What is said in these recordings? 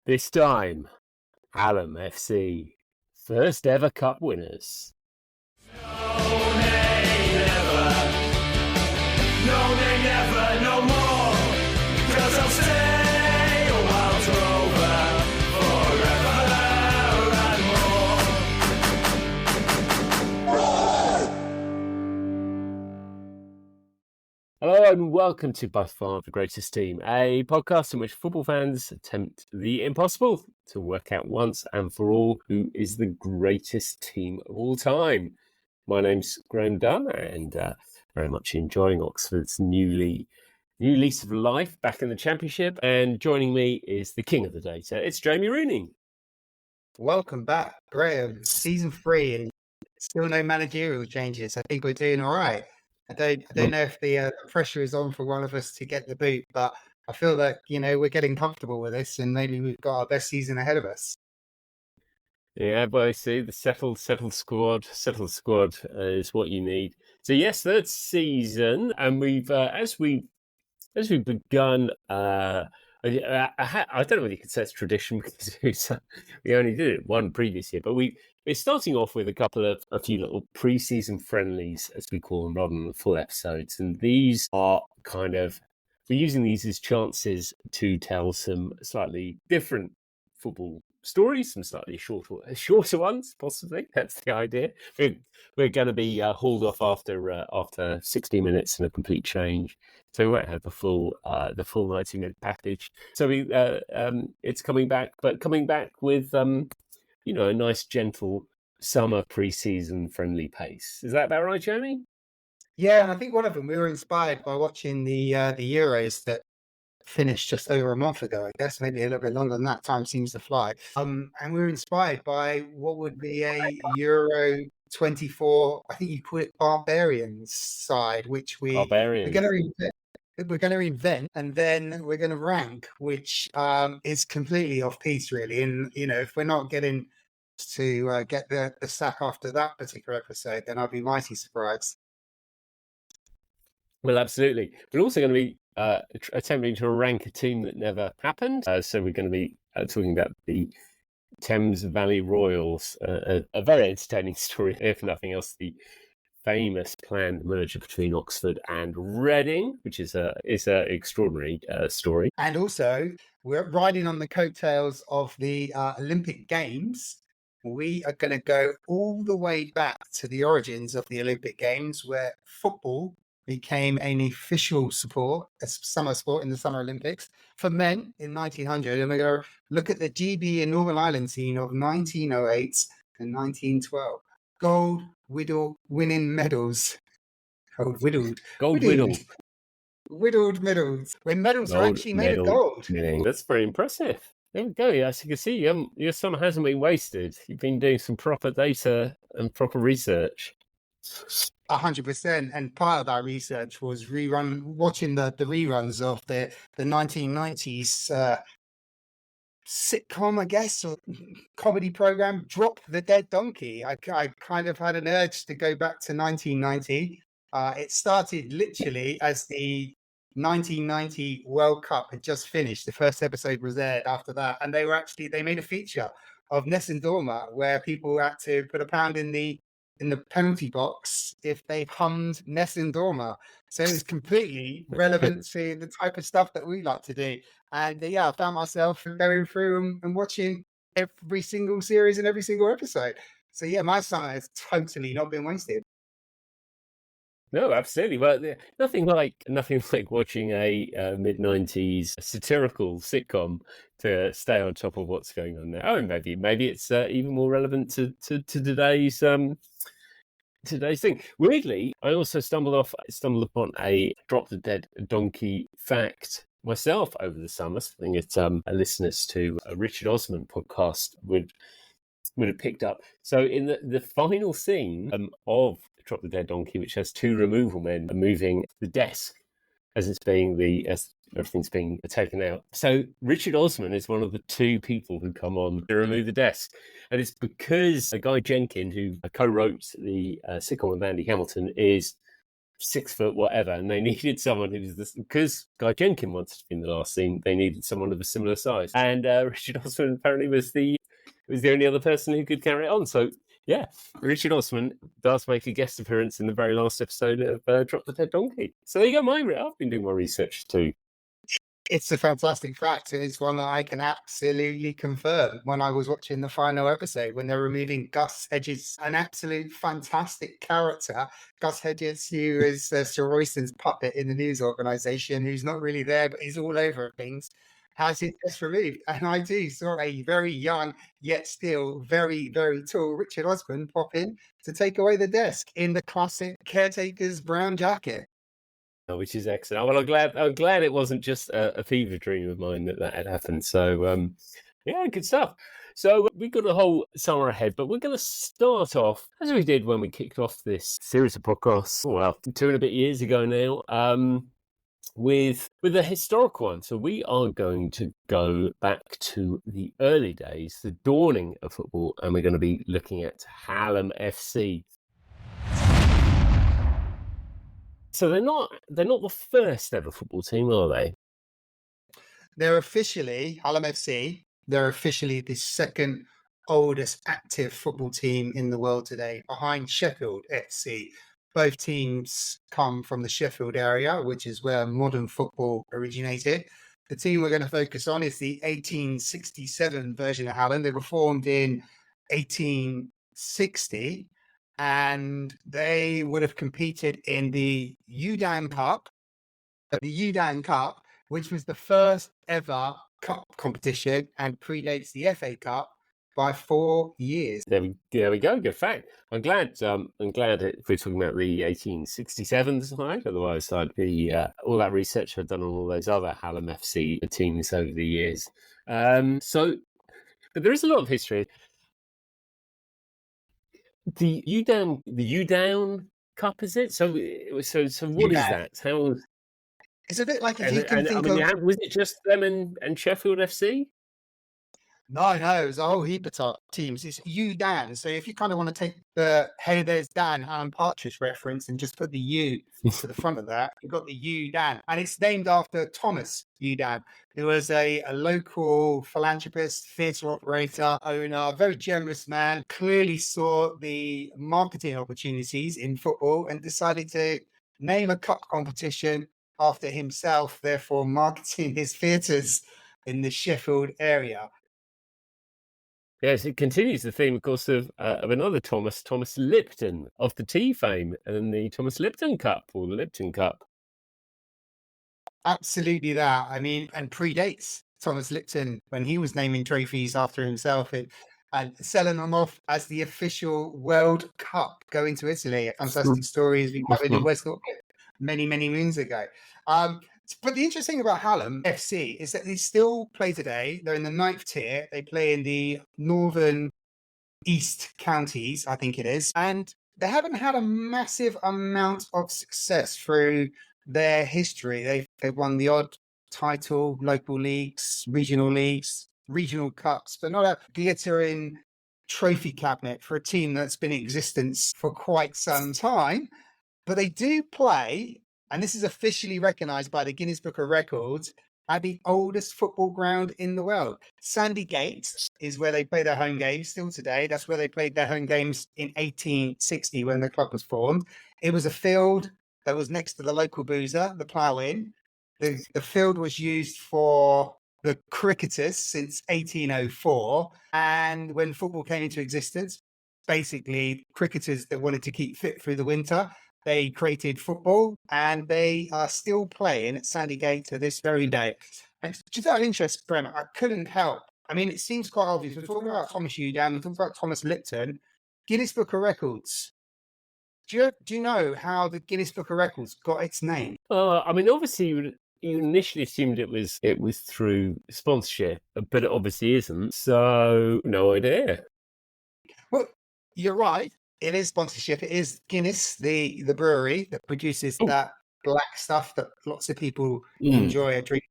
This time, Hallam FC, first ever cup winners. No, they never, no more. 'Cause I'll stay a wild rover forever and more. Hello and welcome to By Far the Greatest Team, a podcast in which football fans attempt the impossible to work out once and for all who is the greatest team of all time. My name's Graham Dunn and very much enjoying Oxford's new lease of life back in the Championship. And joining me is the king of the data. It's Jamie Rooney. Welcome back, Graham. Season 3 and still no managerial changes. I think we're doing all right. I don't know if the pressure is on for one of us to get the boot, but I feel that, we're getting comfortable with this and maybe we've got our best season ahead of us. Yeah, but I see the settled squad is what you need. So yes, third season, and we've as we've begun. I don't know whether you could say it's tradition because we only did it one previous year, but we're starting off with a few little pre-season friendlies, as we call them, rather than the full episodes. And these are we're using these as chances to tell some slightly different football stories, some slightly shorter ones, possibly. That's the idea. We're going to be hauled off after 60 minutes and a complete change. So we won't have the full 90-minute package. So it's coming back with a nice gentle summer pre-season friendly pace. Is that about right, Jamie? Yeah, and I think one of them, we were inspired by watching the Euros that finished just over a month ago. I guess maybe a little bit longer than that. Time seems to fly. And we were inspired by what would be a Euro 24. I think you call it Barbarians side, which we're going to invent, and then we're going to rank, which is completely off piece, really. And if we're not getting to get the sack after that particular episode, then I'll be mighty surprised. Well, absolutely. We're also going to be attempting to rank a team that never happened. So we're going to be talking about the Thames Valley Royals, a very entertaining story, if nothing else. The famous planned merger between Oxford and Reading, which is an extraordinary story. And also, we're riding on the coattails of the Olympic Games. We are going to go all the way back to the origins of the Olympic Games, where football became an official summer sport in the Summer Olympics for men in 1900. And we're going to look at the GB and Northern Ireland team of 1908 and 1912. Gold winning medals. Whittled medals. When medals are actually made of gold. That's very impressive. There we go. As you can see, your summer hasn't been wasted. You've been doing some proper data and proper research. 100%, and part of that research was watching the reruns of the 1990s sitcom, I guess, or comedy program, Drop the Dead Donkey. I kind of had an urge to go back to 1990. It started literally as the 1990 World Cup had just finished. The first episode was aired after that, and they made a feature of Nessun Dorma where people had to put £1 in the penalty box if they hummed Nessun Dorma. So it was completely relevant to the type of stuff that we like to do. And I found myself going through and watching every single series and every single episode. So my summer has totally not been wasted. No, absolutely. Well, nothing like watching a mid-90s satirical sitcom to stay on top of what's going on now. Oh, maybe it's even more relevant to today's thing. Weirdly, I also stumbled upon a Drop the Dead Donkey fact myself over the summer, something that a listeners to a Richard Osman podcast would have picked up. So in the final scene of Drop the Dead Donkey, which has two removal men moving the desk as everything's being taken out. So Richard Osman is one of the two people who come on to remove the desk. And it's because a guy Jenkin, who co-wrote the sitcom with Andy Hamilton, is 6 foot whatever, and they needed someone who was this, because Guy Jenkins wanted to be in the last scene. They needed someone of a similar size, and Richard Osman apparently was the only other person who could carry it on. So yeah, Richard Osman does make a guest appearance in the very last episode of Drop the Dead Donkey. So there you go, I've been doing my research too. It's a fantastic fact. It's one that I can absolutely confirm. When I was watching the final episode, when they're removing Gus Hedges, an absolute fantastic character, Gus Hedges, who is Sir Royston's puppet in the news organisation, who's not really there, but he's all over things, has his desk removed. And I do saw a very young, yet still very, very tall Richard Osman pop in to take away the desk in the classic caretaker's brown jacket. Which is excellent. Well, I'm glad it wasn't just a fever dream of mine that had happened. So, yeah, good stuff. So we've got a whole summer ahead, but we're going to start off as we did when we kicked off this series of podcasts. Well, 2 and a bit years ago now. With a historic one. So we are going to go back to the early days, the dawning of football, and we're going to be looking at Hallam FC. So they're not the first ever football team, are they? They're officially, Hallam FC, they're officially the second oldest active football team in the world today, behind Sheffield FC. Both teams come from the Sheffield area, which is where modern football originated. The team we're going to focus on is the 1867 version of Hallam. They were formed in 1860. And they would have competed in the Youdan Cup, which was the first ever cup competition and predates the FA Cup by 4 years. There we go. Good fact. I'm glad if we're talking about the 1867 side. Otherwise, I'd be all that research I've done on all those other Hallam FC teams over the years. But there is a lot of history. The Youdan Cup, is it? So what is that? How? It's a bit like if you can think of. Was it just them and Sheffield FC? No, it was a whole heap of teams. It's Youdan. So if you kind of want to take the "Hey, there's Dan" Alan Partridge reference and just put the U to the front of that, you've got the Youdan, and it's named after Thomas Youdan, who was a local philanthropist, theatre operator, owner, very generous man. Clearly saw the marketing opportunities in football and decided to name a cup competition after himself, therefore marketing his theatres in the Sheffield area. Yes, it continues the theme, of course, of another Thomas Lipton, of the tea fame, and the Thomas Lipton Cup, or the Lipton Cup. Absolutely that. I mean, and predates Thomas Lipton when he was naming trophies after himself and selling them off as the official World Cup going to Italy. A fantastic story as we covered in West Auckland many, many moons ago. But the interesting about Hallam FC is that they still play today. They're in the 9th tier. They play in the northern east counties, I think it is. And they haven't had a massive amount of success through their history. They've won the odd title, local leagues, regional cups, but not a glittering trophy cabinet for a team that's been in existence for quite some time. But they do play, and this is officially recognised by the Guinness Book of Records, at the oldest football ground in the world. Sandy Gate is where they play their home games still today. That's where they played their home games in 1860 when the club was formed. It was a field that was next to the local boozer, the Plough Inn. The field was used for the cricketers since 1804. And when football came into existence, basically cricketers that wanted to keep fit through the winter, they created football, and they are still playing at Sandy Gate to this very day. And just out of interest, Brent, I couldn't help. I mean, it seems quite obvious. We're talking about Thomas Youdan, we're talking about Thomas Lipton. Guinness Book of Records. Do you know how the Guinness Book of Records got its name? I mean, obviously, you initially assumed it was through sponsorship, but it obviously isn't. So, no idea. Well, you're right. It is sponsorship. It is Guinness, the brewery that produces that black stuff that lots of people enjoy a drink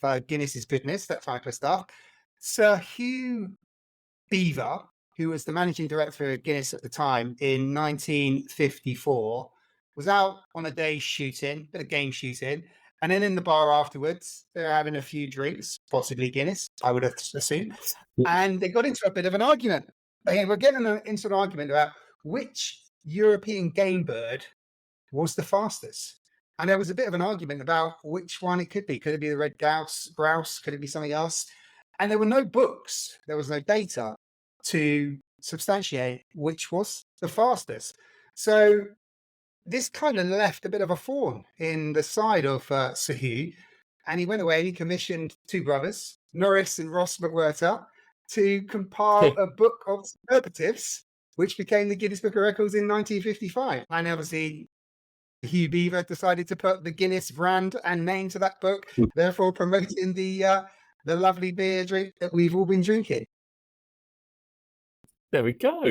of. Guinness is goodness, that type of stuff. Sir Hugh Beaver, who was the managing director of Guinness at the time in 1954, was out on a day shooting, bit of game shooting, and then in the bar afterwards, they're having a few drinks, possibly Guinness, I would assume, and they got into a bit of an argument. They were getting into an argument about which European game bird was the fastest. And there was a bit of an argument about which one it could be. Could it be the red grouse? Could it be something else? And there were no books, there was no data to substantiate which was the fastest. So this kind of left a bit of a thorn in the side of Sahu. And he went away and he commissioned two brothers, Norris and Ross McWhirter, to compile a book of superlatives, which became the Guinness Book of Records in 1955. And obviously, Hugh Beaver decided to put the Guinness brand and name to that book, therefore promoting the lovely beer drink that we've all been drinking. There we go.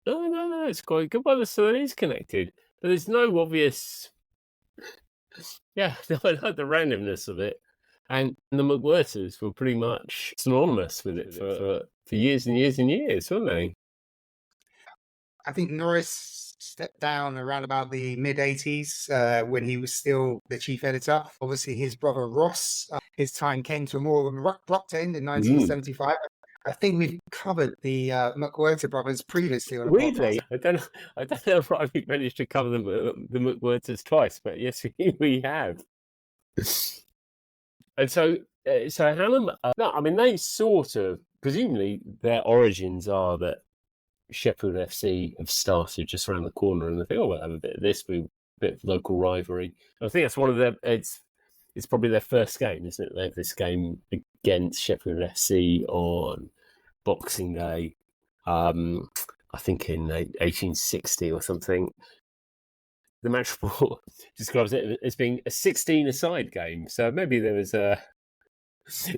No, it's quite good. Well, so it is connected, but there's no obvious. Yeah, I like the randomness of it, and the McWhirters were pretty much synonymous with it for years and years and years, weren't they? I think Norris stepped down around about the mid-80s when he was still the chief editor. Obviously, his brother Ross, his time came to a more abrupt end in 1975. I think we've covered the McWhirter brothers previously on a Weirdly, podcast. I don't know if I've managed to cover the McWhirters twice, but yes, we have. And so Hallam, no, I mean, they sort of, presumably their origins are that Sheffield FC have started just around the corner and they think, oh, we'll have a bit of this, a bit of local rivalry. I think that's one of their, it's probably their first game, isn't it? They have this game against Sheffield FC on Boxing Day, I think in 1860 or something. The match report describes it as being a 16-a-side game, so maybe there was a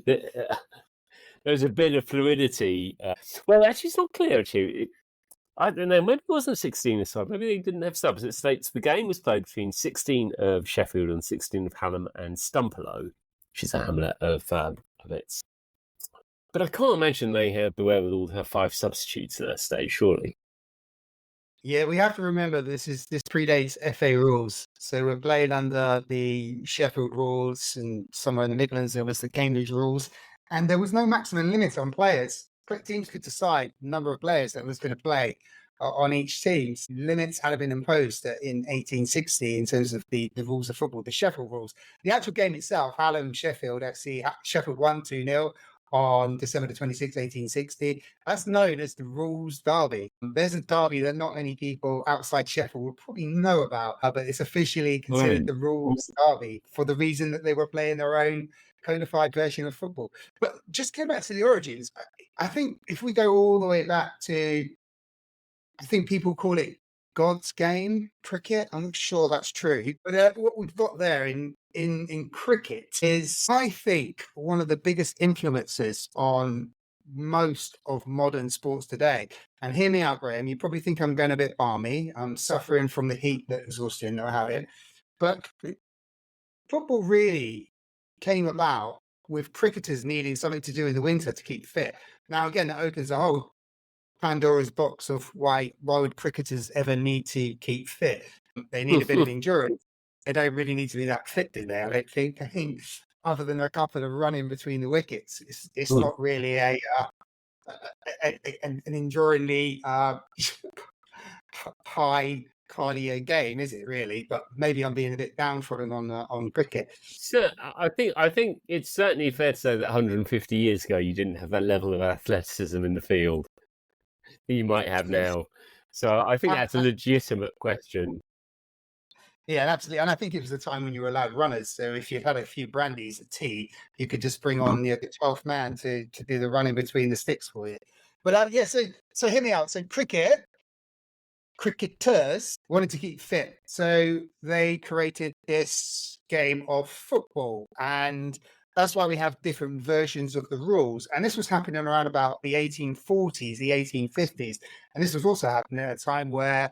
bit of fluidity. Well, actually, it's not clear. Actually, I don't know. Maybe it wasn't 16-a-side. Maybe they didn't have subs. It states the game was played between 16 of Sheffield and 16 of Hallam and Stumperlow, which is a hamlet of its. But I can't imagine they had the wherewithal to have 5 substitutes at that stage, surely. Yeah, we have to remember this predates FA rules. So we're playing under the Sheffield rules, and somewhere in the Midlands there was the Cambridge rules, and there was no maximum limit on players. Teams could decide the number of players that was going to play on each team. Limits had been imposed in 1860 in terms of the rules of football, the Sheffield rules. The actual game itself, Hallam Sheffield FC, Sheffield won 2-0. On December the 26th, 1860. That's known as the Rules Derby. There's a derby that not many people outside Sheffield will probably know about, but it's officially considered the Rules Derby for the reason that they were playing their own codified version of football. But just going back to the origins, I think if we go all the way back to, I think people call it God's game, cricket. I'm not sure that's true. But what we've got there in cricket is, I think, one of the biggest influences on most of modern sports today. And hear me out, Graham. You probably think I'm going a bit balmy. I'm suffering from the heat that exhaustion I have it. But football really came about with cricketers needing something to do in the winter to keep fit. Now, again, that opens a whole Pandora's box of why would cricketers ever need to keep fit? They need a bit of endurance. They don't really need to be that fit, do they? I don't think. I think other than a couple of running between the wickets, it's not really an enduringly high cardio game, is it really? But maybe I'm being a bit downtrodden on cricket. So I think it's certainly fair to say that 150 years ago you didn't have that level of athleticism in the field that you might have now. So I think that's a legitimate question. Yeah, absolutely. And I think it was a time when you were allowed runners. So if you had a few brandies at tea, you could just bring on the 12th man to do the running between the sticks for you. But so hear me out. So cricketers wanted to keep fit. So they created this game of football. And that's why we have different versions of the rules. And this was happening around about the 1840s, the 1850s. And this was also happening at a time where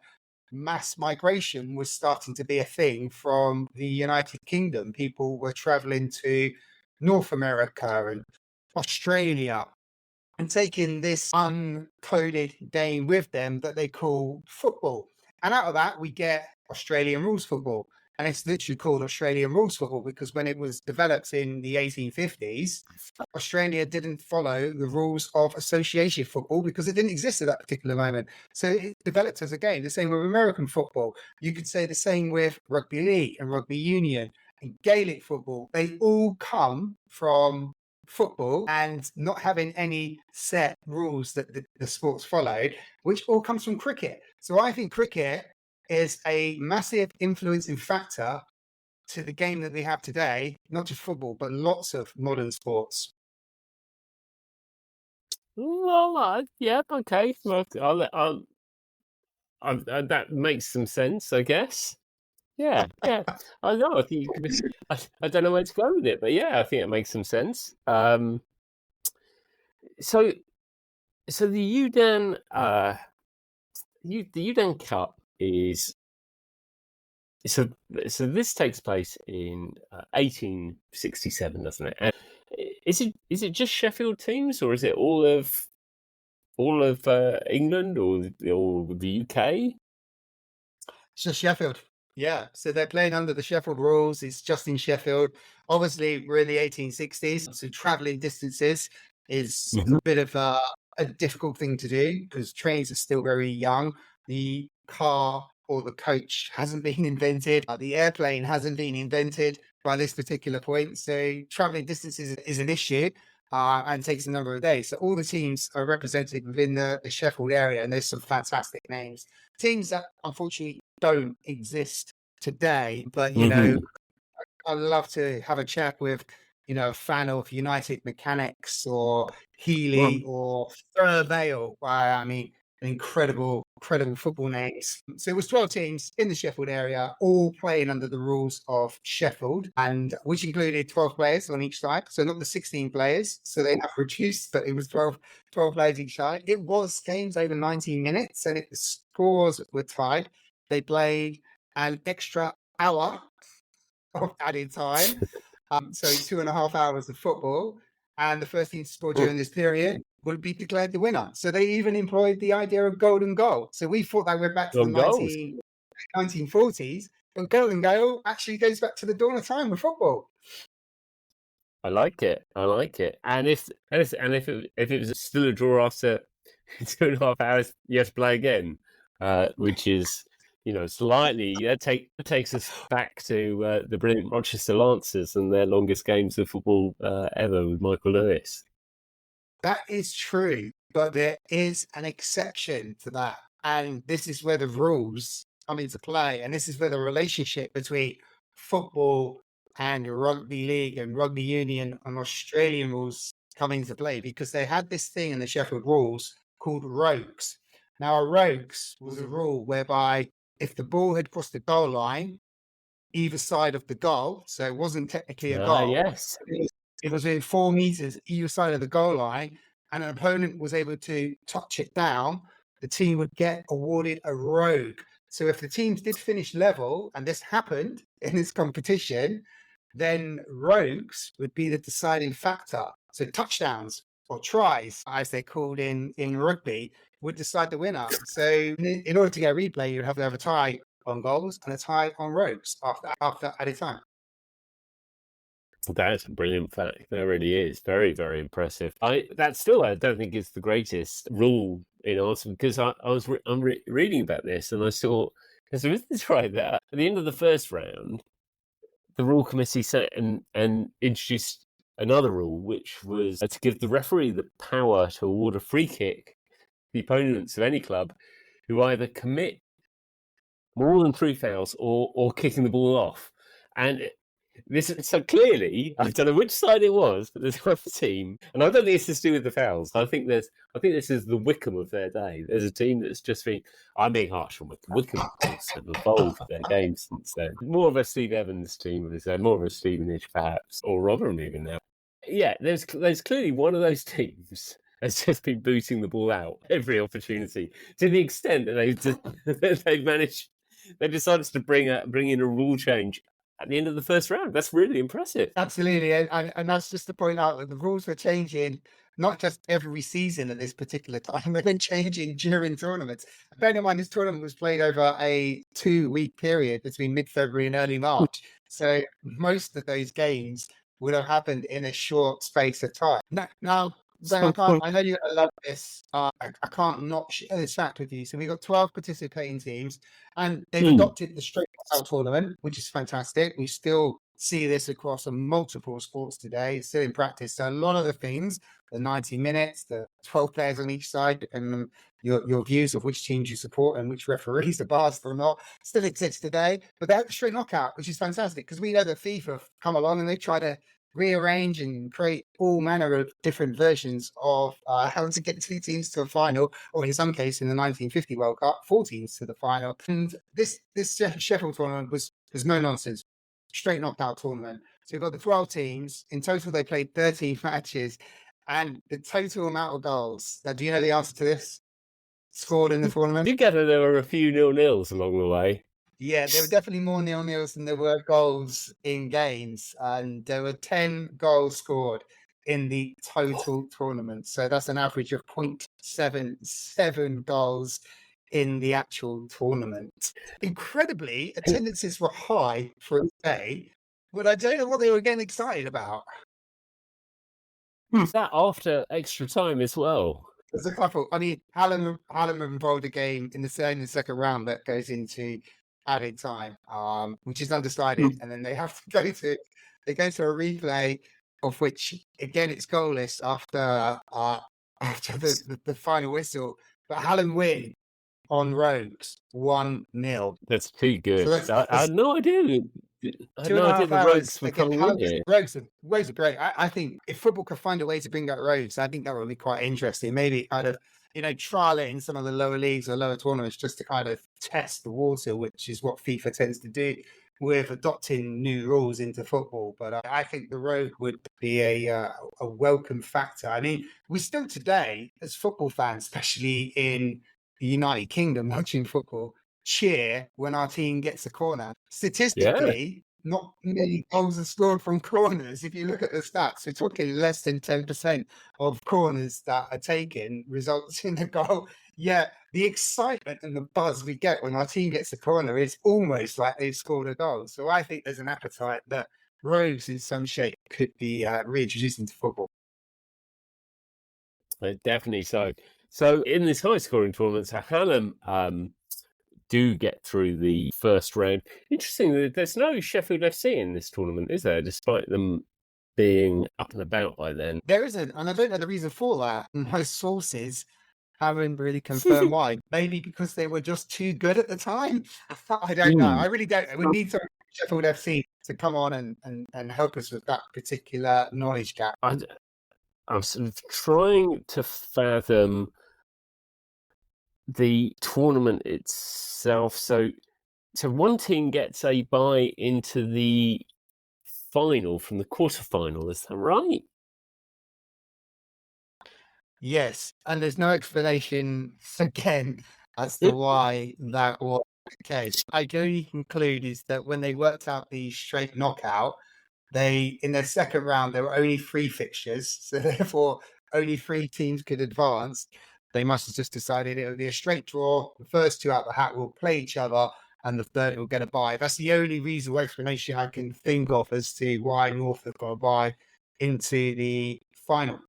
mass migration was starting to be a thing from the United Kingdom. People were traveling to North America and Australia and taking this uncoded game with them that they call football. And out of that, we get Australian rules football. And it's literally called Australian rules football because when it was developed in the 1850s, Australia didn't follow the rules of association football because it didn't exist at that particular moment. So it developed as a game. The same with American football. You could say the same with rugby league and rugby union and Gaelic football. They all come from football and not having any set rules that the sports followed, which all comes from cricket. So I think cricket is a massive influencing factor to the game that we have today, not just football, but lots of modern sports. Well, yeah, okay. Well, that makes some sense, I guess. Yeah. I know. I think you could be, I don't know where to go with it, but yeah, I think it makes some sense. So the Youdan, the Youdan Cup is so this takes place in 1867, doesn't it? And is it just Sheffield teams, or is it all of England or the UK? So Sheffield. Yeah. So they're playing under the Sheffield rules. It's just in Sheffield. Obviously, we're in the 1860s. So traveling distances is a bit of a difficult thing to do because trains are still very young. The car or the coach hasn't been invented. The airplane hasn't been invented by this particular point. So traveling distances is an issue. And takes a number of days. So all the teams are represented within the Sheffield area, and there's some fantastic names. Teams that unfortunately don't exist today, but you know, I'd love to have a chat with, you know, a fan of United Mechanics or Healy or Fir Vale. I mean, incredible football names. So it was 12 teams in the Sheffield area, all playing under the rules of Sheffield, and which included 12 players on each side. So not the 16 players. So they have reduced, but it was 12 players each side. It was games over 19 minutes, and if the scores were tied, they played an extra hour of added time. So 2.5 hours of football. And the first team to score during this period would be declared the winner. So they even employed the idea of golden goal. So we thought that we're back to the 1940s, but golden goal actually goes back to the dawn of time with football. I like it. And if it was still a draw after 2.5 hours, you have to play again, which is, you know, slightly that takes us back to the brilliant Rochester Lancers and their longest games of football ever with Michael Lewis. That is true, but there is an exception to that, and this is where the rules come into play, and this is where the relationship between football and rugby league and rugby union and Australian rules come into play, because they had this thing in the Sheffield rules called rogues. Now, a rogues was a rule whereby if the ball had crossed the goal line, either side of the goal, so it wasn't technically a goal. Yes. It was in 4 meters either side of the goal line, and an opponent was able to touch it down, the team would get awarded a rogue. So if the teams did finish level, and this happened in this competition, then rogues would be the deciding factor. So touchdowns or tries, as they're called in rugby, would decide the winner. So in order to get a replay, you'd have to have a tie on goals and a tie on rogues after added time. That's a brilliant fact. That really is very, very impressive. I don't think it's the greatest rule in Arsenal, because I'm reading about this and I saw, because there is this right there at the end of the first round, the rule committee set and introduced another rule, which was to give the referee the power to award a free kick to the opponents of any club who either commit more than 3 fouls or kicking the ball off. And this is so clearly, I don't know which side it was, but there's one team, and I don't think it's to do with the fouls. I think this is the Wickham of their day. There's a team that's just been, I'm being harsh on Wickham. Wickham have evolved their game since then. More of a Steve Evans team, more of a Stevenage perhaps, or Rotherham even now. Yeah, there's clearly one of those teams has just been booting the ball out every opportunity, to the extent that they've decided to bring in a rule change at the end of the first round. That's really impressive. Absolutely, and that's just to point out that the rules were changing not just every season at this particular time, they've been changing during tournaments. Bearing in mind, this tournament was played over a 2-week period between mid-February and early March. So most of those games would have happened in a short space of time. Now Ben, I know you love this. I can't not share this fact with you. So we've got 12 participating teams, and they've adopted the straight out tournament, which is fantastic. We still see this across multiple sports today. It's still in practice. So a lot of the things, the 90 minutes, the 12 players on each side, and your views of which teams you support and which referees are biased or not, still exists today. But they're straight knockout, which is fantastic because we know that FIFA have come along and they try to rearrange and create all manner of different versions of how to get 2 teams to a final, or in some case in the 1950 World Cup, 4 teams to the final. And this Sheffield tournament was no nonsense, straight knockout tournament. So you've got the 12 teams. In total, they played 13 matches, and the total amount of goals. Now, do you know the answer to this? Scored in the tournament? You gather there were a few 0-0s along the way. Yeah, there were definitely more 0-0s than there were goals in games, and there were 10 goals scored in the total tournament. So that's an average of 0.77 goals in the actual tournament. Incredibly, attendances were high for a day, but I don't know what they were getting excited about. That after extra time as well. There's a couple. I mean, Hallam involved a game in the second round that goes into added time, which is undecided, and then they have to go to a replay of which again it's goalless after the final whistle. But Hallam win on Rogues 1-0. That's too good. So I had no idea. I had no idea the Rogues were coming in here. Rogues are great. I think if football could find a way to bring out Rogues, I think that would be quite interesting. Maybe kind of, trial it in some of the lower leagues or lower tournaments just to kind of test the water, which is what FIFA tends to do with adopting new rules into football. But I think the Rogue would be a welcome factor. I mean, we still today, as football fans, especially in the United Kingdom, watching football, cheer when our team gets a corner. Statistically, not many goals are scored from corners. If you look at the stats, we're talking less than 10% of corners that are taken results in a goal. Yet the excitement and the buzz we get when our team gets a corner is almost like they've scored a goal. So I think there's an appetite that Rogues in some shape could be reintroduced into football. Definitely so. So in this high-scoring tournament, Hallam do get through the first round. Interesting that there's no Sheffield FC in this tournament, is there? Despite them being up and about by then. There isn't, and I don't know the reason for that. Most sources haven't really confirmed why. Maybe because they were just too good at the time. I don't know. I really don't. We need some Sheffield FC to come on and help us with that particular knowledge gap. I'm sort of trying to fathom the tournament itself. So one team gets a bye into the final from the quarterfinal. Is that right? Yes, and there's no explanation again as to why that was the case. I can only conclude is that when they worked out the straight knockout, in their second round there were only 3 fixtures, so therefore only 3 teams could advance. They must have just decided it would be a straight draw. The first 2 out the hat will play each other, and the third will get a bye. That's the only reasonable explanation I can think of as to why Norfolk got a bye into the final.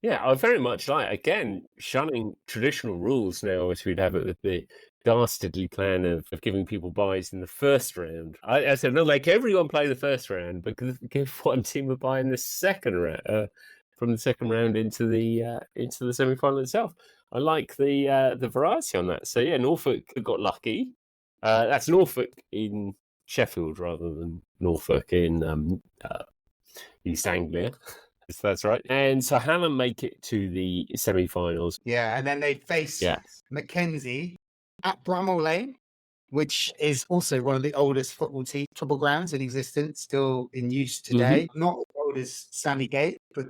Yeah, I very much like, again, shunning traditional rules now, as we'd have it with the dastardly plan of giving people buys in the first round. I said, no, like everyone play the first round, but give one team a buy in the second round, from the second round into the semi-final itself. I like the variety on that. So yeah, Norfolk got lucky. That's Norfolk in Sheffield rather than Norfolk in East Anglia. So that's right. And so Hallam make it to the semi-finals. Yeah, and then they face Mackenzie at Bramall Lane, which is also one of the oldest football grounds in existence, still in use today. Not as old as Sandygate, but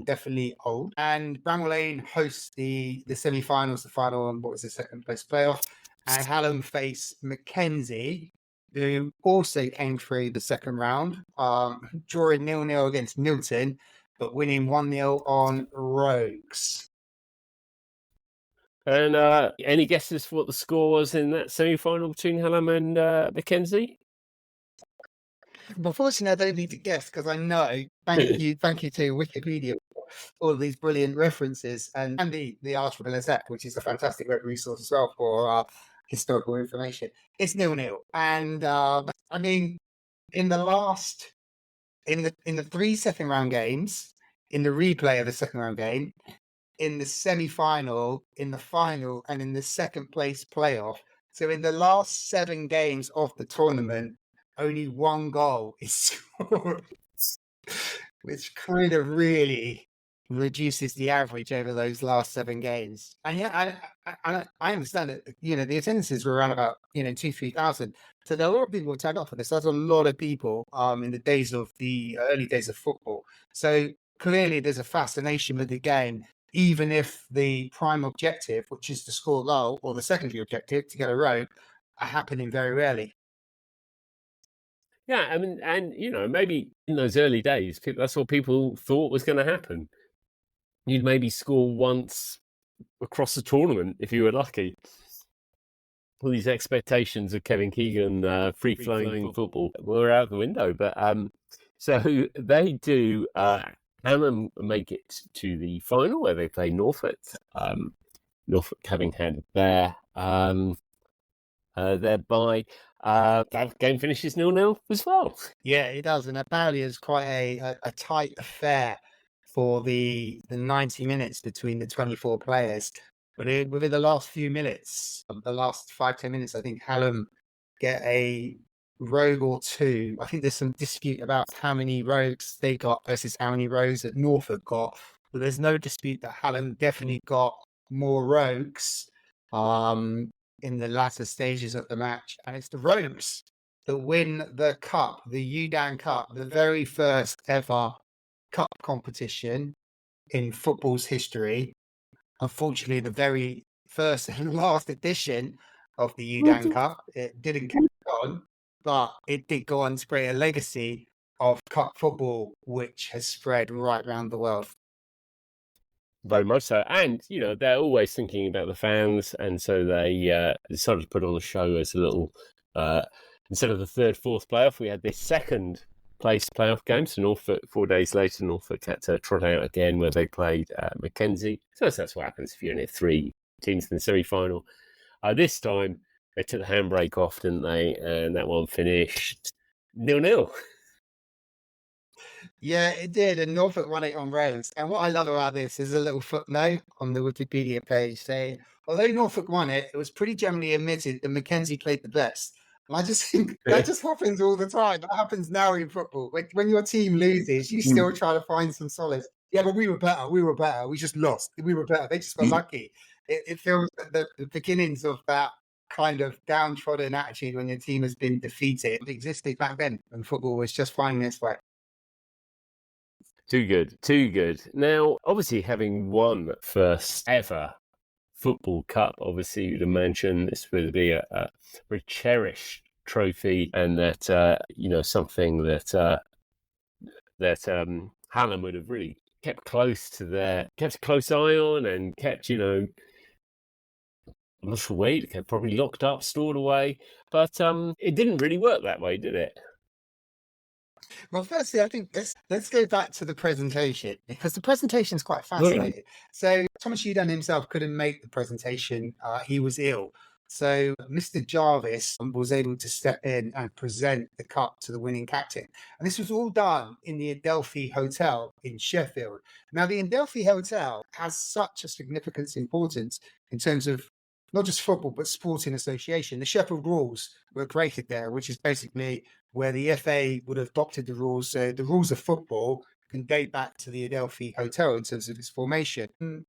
definitely old. And Bramall Lane hosts the semi-finals, the final, and what was the second place playoff. And Hallam face Mackenzie who also came through the second round, drawing 0-0 against Milton, but winning 1-0 on Rogues. And any guesses for what the score was in that semi-final between Hallam and Mackenzie? Unfortunately, I don't need to guess because I know. Thank you to Wikipedia for all of these brilliant references and the Arsenal Gazette, which is a fantastic web resource as well for historical information. It's 0-0, and I mean, in the 3 second round games, in the replay of the second round game, in the semi-final, in the final, and in the second place playoff. So in the last 7 games of the tournament, only 1 goal is scored, which kind of really reduces the average over those last 7 games. And yeah, I understand that, the attendances were around about, 2,000-3,000. So there are a lot of people who turned off for this. That's a lot of people in the early days of football. So clearly there's a fascination with the game, even if the prime objective, which is to score a goal, or the secondary objective, to get a rogue, are happening very rarely. Yeah, I mean, and maybe in those early days, that's what people thought was going to happen. You'd maybe score once across the tournament if you were lucky. All these expectations of Kevin Keegan, free-flowing football were out the window. But so they do. Hallam make it to the final where they play Norfolk. Norfolk having had their bye. That game finishes 0-0 as well. Yeah, it does, and apparently it's quite a tight affair for the 90 minutes between the 24 players. But within the last few minutes, the last 5-10 minutes, I think Hallam get a rogue or 2. I think there's some dispute about how many rogues they got versus how many rogues that Norfolk got. But there's no dispute that Hallam definitely got more rogues in the latter stages of the match. And it's the Rogues that win the cup, the Youdan Cup, the very first ever cup competition in football's history. Unfortunately, the very first and last edition of the Youdan Cup, it didn't carry on, but it did go on to create a legacy of cup football, which has spread right around the world. Very much so. And, they're always thinking about the fans. And so they decided to put on a show as a little, instead of the 3rd, 4th playoff, we had this 2nd place playoff game. So Norfolk, 4 days later, Norfolk had to trot out again where they played Mackenzie. So that's what happens if you only have 3 teams in the semi-final. This time, they took the handbrake off, didn't they? And that one finished 0-0. Yeah, it did, and Norfolk won it on rounds. And what I love about this is a little footnote on the Wikipedia page saying, although Norfolk won it, it was pretty generally admitted that Mackenzie played the best. And I just think that just happens all the time. That happens now in football. When your team loses, you still try to find some solace. Yeah, but we were better. We just lost. We were better. They just got lucky. It feels like the beginnings of that kind of downtrodden attitude when your team has been defeated existed back then, and football was just finding its way. Too good. Now, obviously, having won first ever football cup, obviously, you'd imagine this would be a very cherished trophy, and that something that Hallam would have really kept a close eye on, and kept I'm not sure where, kept probably locked up, stored away, but it didn't really work that way, did it? Well, firstly, I think let's go back to the presentation, because the presentation is quite fascinating. So Thomas Youdan himself couldn't make the presentation. He was ill. So Mr. Jarvis was able to step in and present the cup to the winning captain. And this was all done in the Adelphi Hotel in Sheffield. Now, the Adelphi Hotel has such a significant importance in terms of not just football, but sporting association. The Sheffield rules were created there, which is basically where the FA would have adopted the rules. So the rules of football can date back to the Adelphi Hotel in terms of its formation. In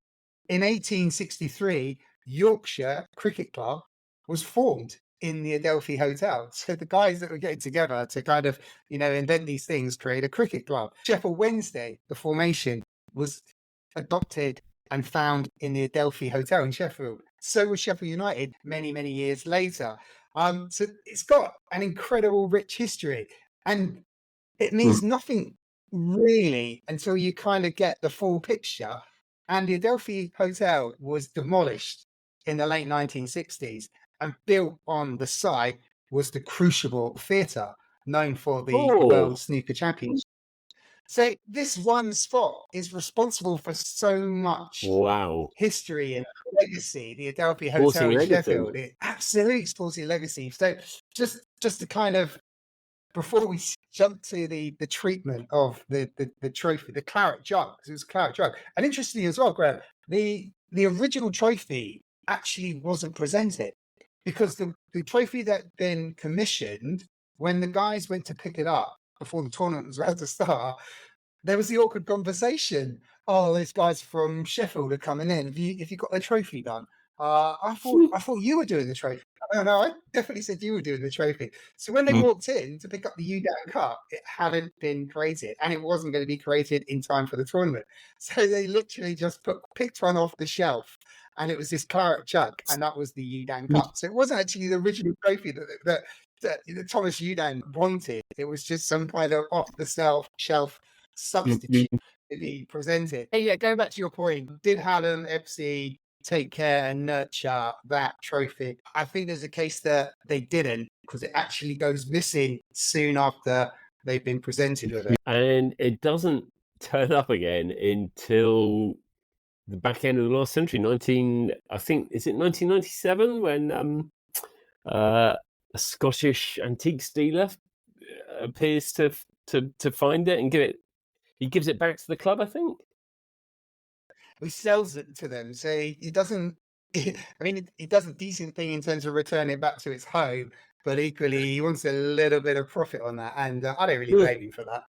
1863, Yorkshire Cricket Club was formed in the Adelphi Hotel. So the guys that were getting together to kind of, invent these things, create a cricket club. Sheffield Wednesday, the formation, was adopted and found in the Adelphi Hotel in Sheffield. So was Sheffield United many, many years later. So it's got an incredible rich history, and it means nothing really until you kind of get the full picture. And the Adelphi Hotel was demolished in the late 1960s, and built on the site was the Crucible Theatre, known for the World Snooker Championship. So this one spot is responsible for so much history and legacy. The Adelphi Hotel in Sheffield, absolute sporting legacy. So just to kind of, before we jump to the treatment of the trophy, the claret jug, because it was a claret jug. And interestingly as well, Graham, the original trophy actually wasn't presented, because the trophy that had been commissioned, when the guys went to pick it up before the tournament was about to start, there was the awkward conversation. Oh, these guys from Sheffield are coming in. Have you got the trophy done? I thought you were doing the trophy. No, I definitely said you were doing the trophy. So when they walked in to pick up the Youdan Cup, it hadn't been created, and it wasn't going to be created in time for the tournament. So they literally just picked one off the shelf, and it was this claret jug, and that was the Youdan Cup. So it wasn't actually the original trophy that Thomas Youdan wanted. It was just some kind of off the shelf substitute to be presented. Hey, yeah, going back to your point, did Hallam FC take care and nurture that trophy? I think there's a case that they didn't, because it actually goes missing soon after they've been presented with it. And it doesn't turn up again until the back end of the last century, I think, is it 1997, when a Scottish antiques dealer appears to find it and he gives it back to the club, I think. He sells it to them, so he doesn't. I mean, he does a decent thing in terms of returning it back to its home, but equally he wants a little bit of profit on that, and I don't really blame him for that.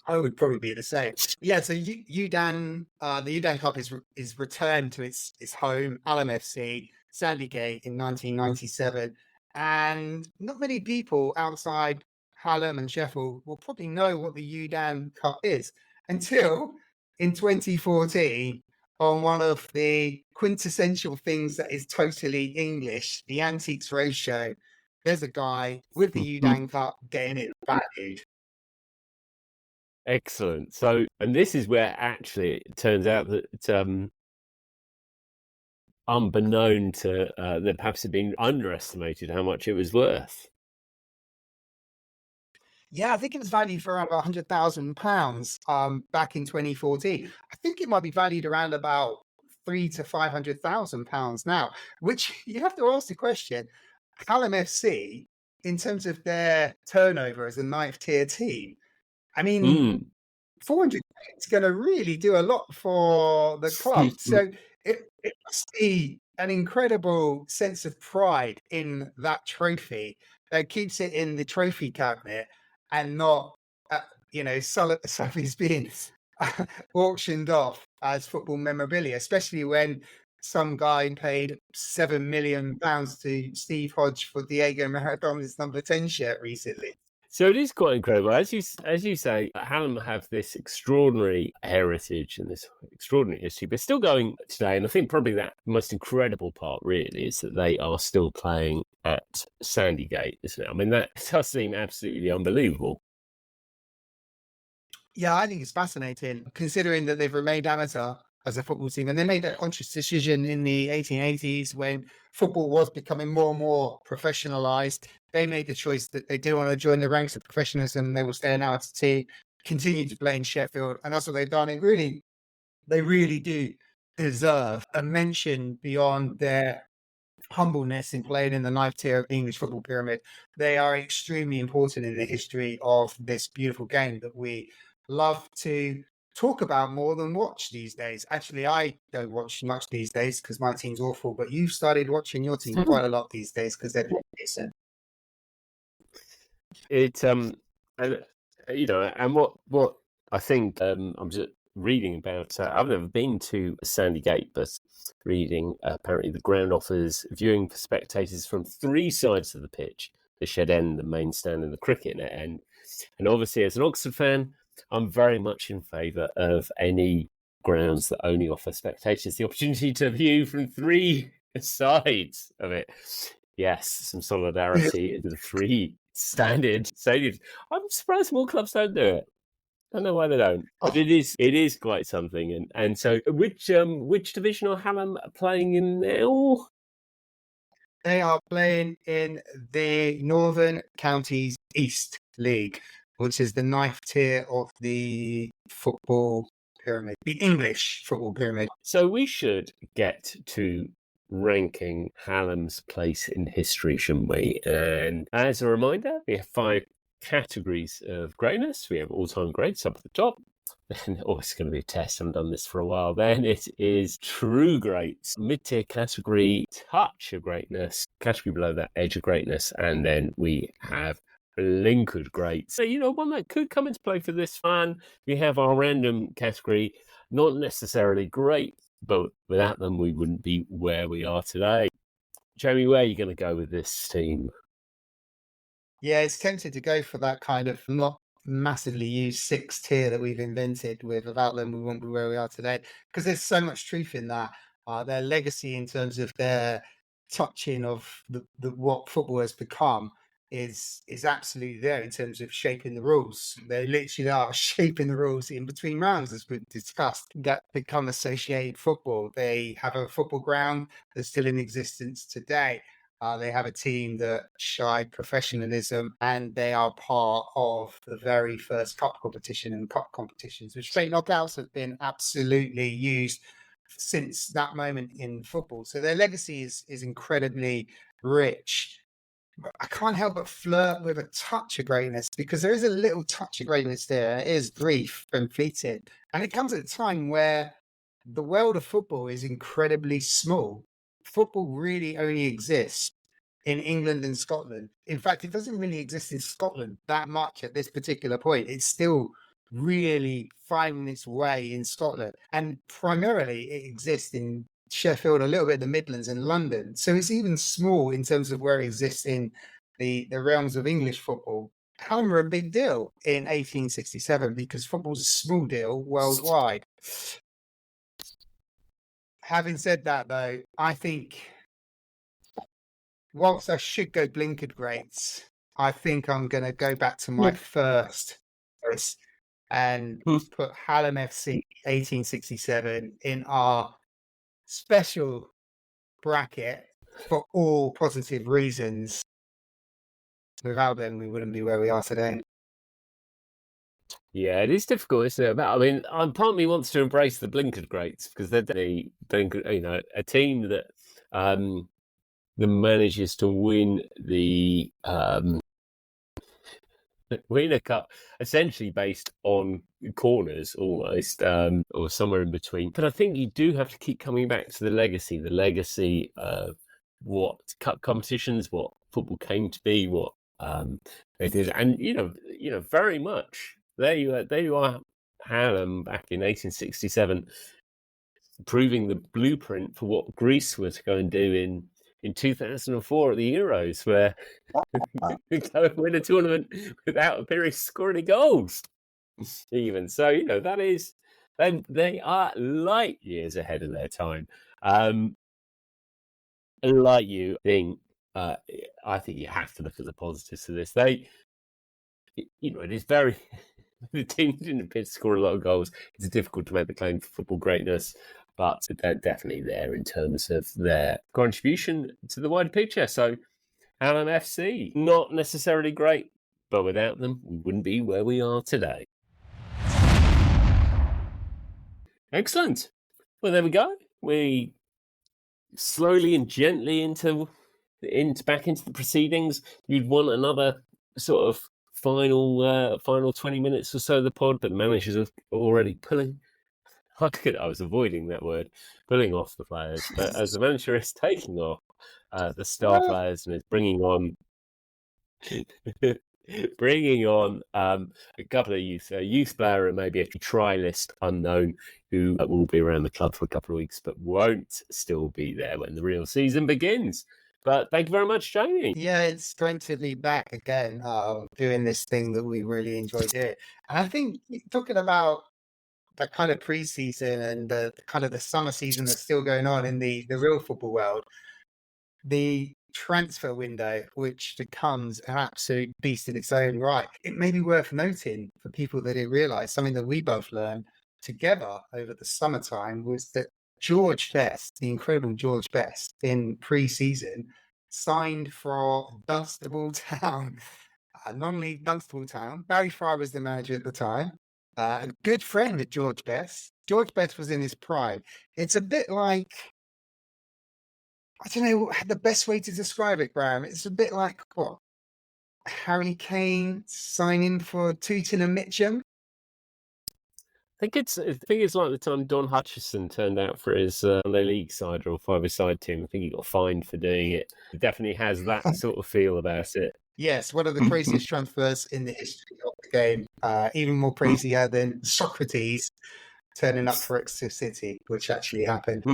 I would probably be the same. Yeah, so Youdan, the Youdan Cup is returned to its home, Hallam FC, Sandygate, in 1997, and not many people outside Hallam and Sheffield will probably know what the Youdan Cup is until in 2014, on one of the quintessential things that is totally English, the Antiques Roadshow, there's a guy with the Youdan Cup getting it valued. Excellent. So, and this is where actually it turns out that unbeknown to that perhaps had been underestimated how much it was worth. Yeah, I think it was valued for around about £100,000 back in 2014. I think it might be valued around about £300,000 to £500,000 now, which you have to ask the question, Hallam FC, in terms of their turnover as a ninth tier team, I mean, 400 is going to really do a lot for the club. So it must be an incredible sense of pride in that trophy that keeps it in the trophy cabinet, and not, Sophie's being auctioned off as football memorabilia, especially when some guy paid £7 million to Steve Hodge for Diego Maradona's number 10 shirt recently. So it is quite incredible. As you say, Hallam have this extraordinary heritage and this extraordinary history, but still going today. And I think probably that most incredible part really is that they are still playing at Sandygate, isn't it? I mean, that does seem absolutely unbelievable. Yeah, I think it's fascinating, considering that they've remained amateur as a football team. And they made that conscious decision in the 1880s when football was becoming more and more professionalised. They made the choice that they do want to join the ranks of professionalism. They will stay an amateur team, continue to play in Sheffield. And that's what they've done. They really do deserve a mention beyond their humbleness in playing in the ninth tier of the English football pyramid. They are extremely important in the history of this beautiful game that we love to talk about more than watch these days. Actually, I don't watch much these days because my team's awful, but you've started watching your team quite a lot these days because they're decent. And what I think, I'm just reading about, I've never been to Sandygate, but reading apparently the ground offers viewing for spectators from three sides of the pitch: the shed end, the main stand, and the cricket net end. And obviously, as an Oxford fan, I'm very much in favour of any grounds that only offer spectators the opportunity to view from three sides of it. Yes, some solidarity in the three standard stadiums. I'm surprised more clubs don't do it. I don't know why they don't, but it is quite something. And so, which division are Hallam playing in now? They are playing in the Northern Counties East League, which is the ninth tier of the football pyramid, the English football pyramid. So we should get to ranking Hallam's place in history, shouldn't we? And as a reminder, we have 5 categories of greatness. We have all-time greats up at the top. Then, it's going to be a test. I haven't done this for a while. Then it is true greats, mid-tier category, touch of greatness, category below that, edge of greatness, and then we have blinkered greats. So, one that could come into play for this fun. We have our random category, not necessarily great, but without them, we wouldn't be where we are today. Jamie, where are you going to go with this team? Yeah, it's tempted to go for that kind of not massively used 6th tier that we've invented with. Without them, we won't be where we are today, because there's so much truth in that. Their legacy in terms of their touching of the what football has become is absolutely there in terms of shaping the rules. They literally are shaping the rules in between rounds, as we've discussed, that become associated football. They have a football ground that's still in existence today. They have a team that shied professionalism, and they are part of the very first cup competition and cup competitions, which straight knockouts have been absolutely used since that moment in football. So their legacy is incredibly rich. But I can't help but flirt with a touch of greatness, because there is a little touch of greatness there. It is brief and fleeting. And it comes at a time where the world of football is incredibly small. Football really only exists in England and Scotland. In fact, it doesn't really exist in Scotland that much at this particular point. It's still really finding its way in Scotland. And primarily it exists in Sheffield, a little bit in the Midlands and London. So it's even small in terms of where it exists in the realms of English football. Hallam were a big deal in 1867 because football's a small deal worldwide. Having said that, though, I think whilst I should go blinkered greats, I think I'm going to go back to my first choice and put Hallam FC 1867 in our special bracket for all positive reasons. Without them, we wouldn't be where we are today. Yeah, it is difficult, isn't it? I mean, part of me wants to embrace the blinkered greats, because they're the a team that manages to win the win a cup essentially based on corners, almost, or somewhere in between. But I think you do have to keep coming back to the legacy of what cup competitions, what football came to be, what they did, and very much. There you are, Hallam back in 1867, proving the blueprint for what Greece was going to do in 2004 at the Euros, where they go and win a tournament without appearing to score any goals, even. So, that is, they are light years ahead of their time. Like you think, I think you have to look at the positives of this. It is very... The team didn't appear to score a lot of goals. It's difficult to make the claim for football greatness, but they're definitely there in terms of their contribution to the wider picture. So, Hallam FC, not necessarily great, but without them, we wouldn't be where we are today. Excellent. Well, there we go. We slowly and gently back into the proceedings. You'd want another sort of final 20 minutes or so of the pod, but the managers are already pulling. I was avoiding that word, pulling off the players. But as the manager is taking off the star players and is bringing on a couple of youth player and maybe a try list unknown who will be around the club for a couple of weeks, but won't still be there when the real season begins. But thank you very much, Jamie. Yeah, it's great to be back again, doing this thing that we really enjoy doing. And I think talking about the kind of pre-season and the kind of the summer season that's still going on in the real football world, the transfer window, which becomes an absolute beast in its own right. It may be worth noting for people that didn't realise, something that we both learned together over the summertime, was that George Best, the incredible George Best, in pre-season, signed for Dunstable Town, non-league Dunstable Town. Barry Fry was the manager at the time. A good friend of George Best. George Best was in his prime. It's a bit like, I don't know the best way to describe it, Graham. It's a bit like what? Harry Kane signing for Tooting and Mitcham. I think it's like the time Don Hutchison turned out for his Sunday League side or five-a-side team. I think he got fined for doing it. It definitely has that sort of feel about it. Yes, one of the craziest transfers in the history of the game. Even more crazier than Socrates turning up for Exeter City, which actually happened.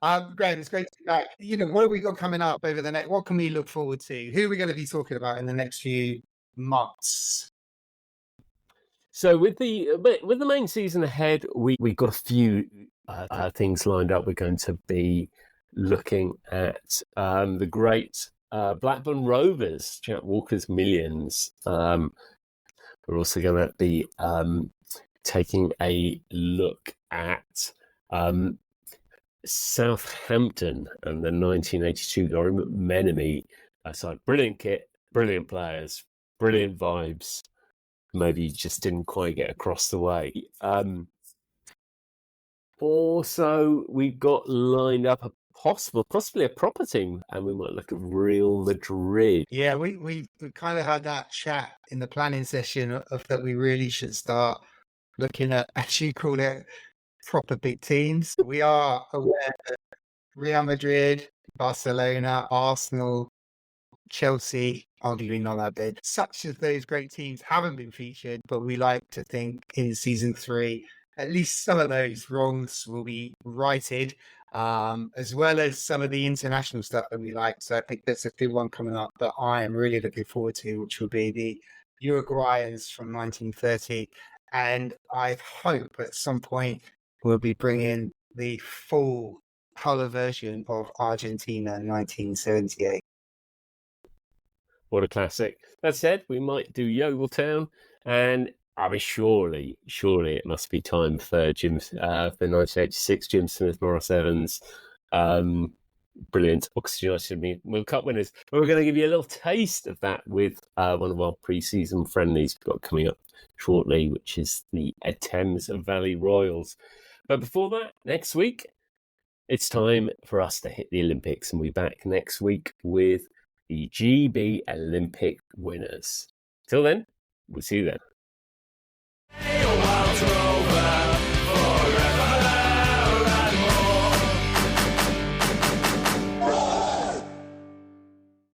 Graham, it's great to be back. You know, what have we got coming up over the next? What can we look forward to? Who are we going to be talking about in the next few months? So with the main season ahead, we've got a few things lined up. We're going to be looking at the great Blackburn Rovers, Jack Walker's Millions. We're also going to be taking a look at Southampton and the 1982 Laurie McMenemy side. Brilliant kit, brilliant players, brilliant vibes. Maybe you just didn't quite get across the way. Also, we've got lined up possibly a proper team, and we might look at Real Madrid. Yeah, we kind of had that chat in the planning session of that we really should start looking at, as you call it, proper big teams. We are aware that Real Madrid, Barcelona, Arsenal, Chelsea, arguably not that big, such as those great teams haven't been featured, but we like to think in season 3, at least some of those wrongs will be righted, as well as some of the international stuff that we like. So I think there's a good one coming up that I am really looking forward to, which will be the Uruguayans from 1930. And I hope at some point we'll be bringing the full color version of Argentina 1978. What a classic. That said, we might do Yeoviltown, and I mean, surely it must be time for for 1986 Jim Smith, Morris Evans, brilliant Oxford United World Cup winners. We're going to give you a little taste of that with one of our pre-season friendlies we've got coming up shortly, which is the Thames Valley Royals. But before that, next week, it's time for us to hit the Olympics, and we'll be back next week with the GB Olympic winners. Till then, we'll see you then. Hey, oh, I'll throw